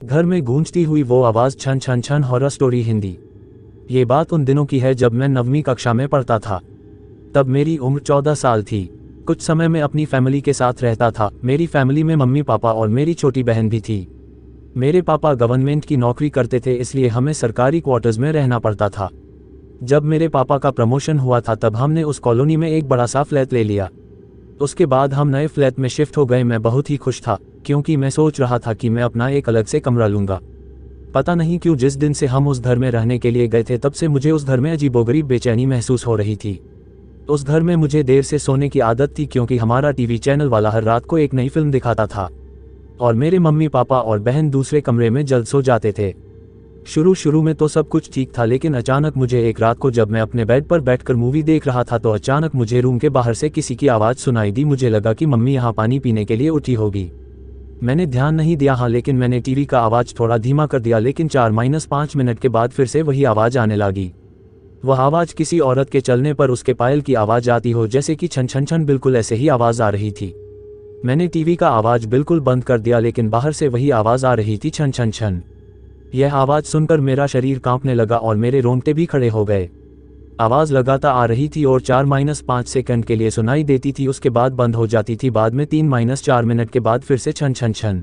घर में गूंजती हुई वो आवाज़, छन छन छन, हॉरर स्टोरी हिंदी। ये बात उन दिनों की है जब मैं 9वीं कक्षा में पढ़ता था। तब मेरी उम्र 14 साल थी। कुछ समय में अपनी फैमिली के साथ रहता था। मेरी फैमिली में मम्मी पापा और मेरी छोटी बहन भी थी। मेरे पापा गवर्नमेंट की नौकरी करते थे, इसलिए हमें सरकारी क्वार्टर्स में रहना पड़ता था। जब मेरे पापा का प्रमोशन हुआ था तब हमने उस कॉलोनी में एक बड़ा सा फ्लैट ले लिया। उसके बाद हम नए फ्लैट में शिफ्ट हो गए। मैं बहुत ही खुश था क्योंकि मैं सोच रहा था कि मैं अपना एक अलग से कमरा लूँगा। पता नहीं क्यों जिस दिन से हम उस घर में रहने के लिए गए थे तब से मुझे उस घर में अजीबोगरीब बेचैनी महसूस हो रही थी। उस घर में मुझे देर से सोने की आदत थी क्योंकि हमारा टीवी चैनल वाला हर रात को एक नई फिल्म दिखाता था और मेरे मम्मी पापा और बहन दूसरे कमरे में जल्द सो जाते थे। शुरू में तो सब कुछ ठीक था, लेकिन अचानक मुझे एक रात को जब मैं अपने बेड पर बैठकर मूवी देख रहा था तो अचानक मुझे रूम के बाहर से किसी की आवाज़ सुनाई दी। मुझे लगा कि मम्मी यहाँ पानी पीने के लिए उठी होगी। मैंने ध्यान नहीं दिया लेकिन मैंने टीवी का आवाज़ थोड़ा धीमा कर दिया, लेकिन 4-5 मिनट के बाद फिर से वही आवाज़ आने लगी। वह आवाज़ किसी औरत के चलने पर उसके पायल की आवाज़ आती हो, जैसे कि छन छन छन, बिल्कुल ऐसे ही आवाज़ आ रही थी। मैंने टीवी का आवाज़ बिल्कुल बंद कर दिया, लेकिन बाहर से वही आवाज़ आ रही थी, छन छन छन। यह आवाज़ सुनकर मेरा शरीर कांपने लगा और मेरे रोंगटे भी खड़े हो गए। आवाज़ लगातार आ रही थी और 4-5 सेकंड के लिए सुनाई देती थी, उसके बाद बंद हो जाती थी। बाद में 3-4 मिनट के बाद फिर से छन छन छन,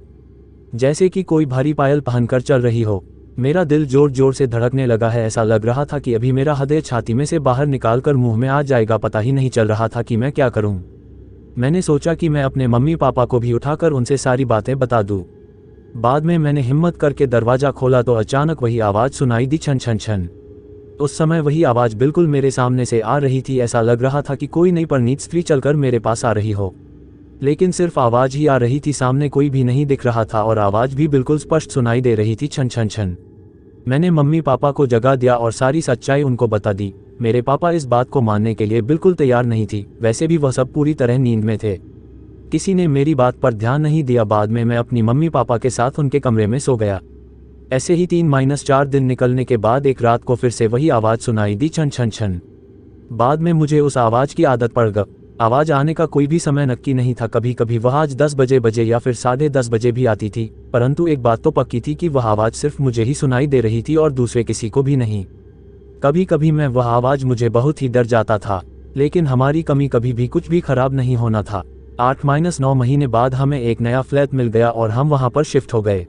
जैसे कि कोई भारी पायल पहनकर चल रही हो। मेरा दिल जोर जोर से धड़कने लगा है। ऐसा लग रहा था कि अभी मेरा हृदय छाती में से बाहर निकालकर मुंह में आ जाएगा। पता ही नहीं चल रहा था कि मैं क्या करूं। मैंने सोचा कि मैं अपने मम्मी पापा को भी उठाकर उनसे सारी बातें बता दूं। बाद में मैंने हिम्मत करके दरवाज़ा खोला तो अचानक वही आवाज़ सुनाई दी, छन छन छन। उस समय वही आवाज़ बिल्कुल मेरे सामने से आ रही थी। ऐसा लग रहा था कि कोई नई परिणीत स्त्री चलकर मेरे पास आ रही हो, लेकिन सिर्फ आवाज़ ही आ रही थी, सामने कोई भी नहीं दिख रहा था और आवाज़ भी बिल्कुल स्पष्ट सुनाई दे रही थी, छन छन छन। मैंने मम्मी पापा को जगा दिया और सारी सच्चाई उनको बता दी। मेरे पापा इस बात को मानने के लिए बिल्कुल तैयार नहीं थी, वैसे भी वह सब पूरी तरह नींद में थे। किसी ने मेरी बात पर ध्यान नहीं दिया। बाद में मैं अपनी मम्मी पापा के साथ उनके कमरे में सो गया। ऐसे ही 3-4 दिन निकलने के बाद एक रात को फिर से वही आवाज़ सुनाई दी, छन छन छन। बाद में मुझे उस आवाज़ की आदत पड़ गई। आवाज़ आने का कोई भी समय नक्की नहीं था। कभी कभी वह आज 10 बजे या फिर 10:30 बजे भी आती थी, परंतु एक बात तो पक्की थी कि वह आवाज़ सिर्फ मुझे ही सुनाई दे रही थी और दूसरे किसी को भी नहीं। कभी कभी मैं वह आवाज़ मुझे बहुत ही डर जाता था, लेकिन हमारी कभी भी कुछ भी खराब नहीं होना था। 8-9 महीने बाद हमें एक नया फ्लैट मिल गया और हम वहाँ पर शिफ्ट हो गए।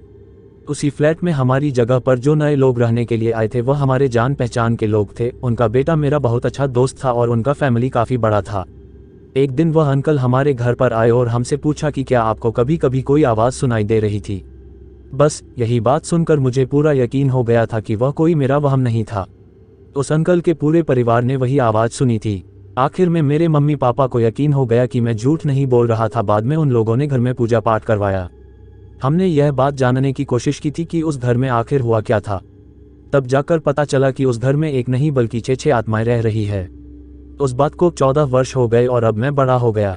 उसी फ्लैट में हमारी जगह पर जो नए लोग रहने के लिए आए थे वह हमारे जान पहचान के लोग थे। उनका बेटा मेरा बहुत अच्छा दोस्त था और उनका फैमिली काफ़ी बड़ा था। एक दिन वह अंकल हमारे घर पर आए और हमसे पूछा कि क्या आपको कभी कभी कोई आवाज़ सुनाई दे रही थी। बस यही बात सुनकर मुझे पूरा यकीन हो गया था कि वह कोई मेरा वहम नहीं था। उस अंकल के पूरे परिवार ने वही आवाज़ सुनी थी। आखिर में मेरे मम्मी पापा को यकीन हो गया कि मैं झूठ नहीं बोल रहा था। बाद में उन लोगों ने घर में पूजा पाठ करवाया। हमने यह बात जानने की कोशिश की थी कि उस घर में आखिर हुआ क्या था। तब जाकर पता चला कि उस घर में एक नहीं बल्कि 6 आत्माएं रह रही है। उस बात को 14 वर्ष हो गए और अब मैं बड़ा हो गया।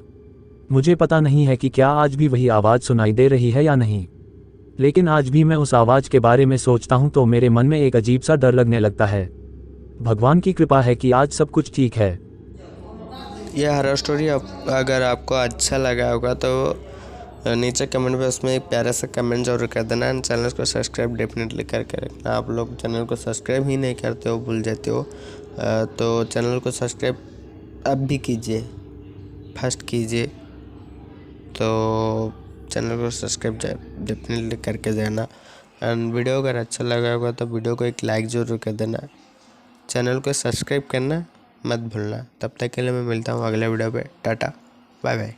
मुझे पता नहीं है कि क्या आज भी वही आवाज़ सुनाई दे रही है या नहीं, लेकिन आज भी मैं उस आवाज़ के बारे में सोचता हूँ तो मेरे मन में एक अजीब सा डर लगने लगता है। भगवान की कृपा है कि आज सब कुछ ठीक है। यह हॉरर स्टोरी अगर आपको अच्छा लगा होगा तो नीचे कमेंट में उसमें एक प्यारा सा कमेंट जरूर कर देना एंड चैनल को सब्सक्राइब डेफिनेटली करके रखना। आप लोग चैनल को सब्सक्राइब ही नहीं करते हो, भूल जाते हो, तो चैनल को सब्सक्राइब अब भी कीजिए, फर्स्ट कीजिए। तो चैनल को सब्सक्राइब डेफिनेटली करके देना एंड वीडियो अगर अच्छा लगा होगा तो वीडियो को एक लाइक ज़रूर कर देना। चैनल को सब्सक्राइब करना मत भूलना। तब तक के लिए मैं मिलता हूँ अगले वीडियो पे। Tata, bye bye.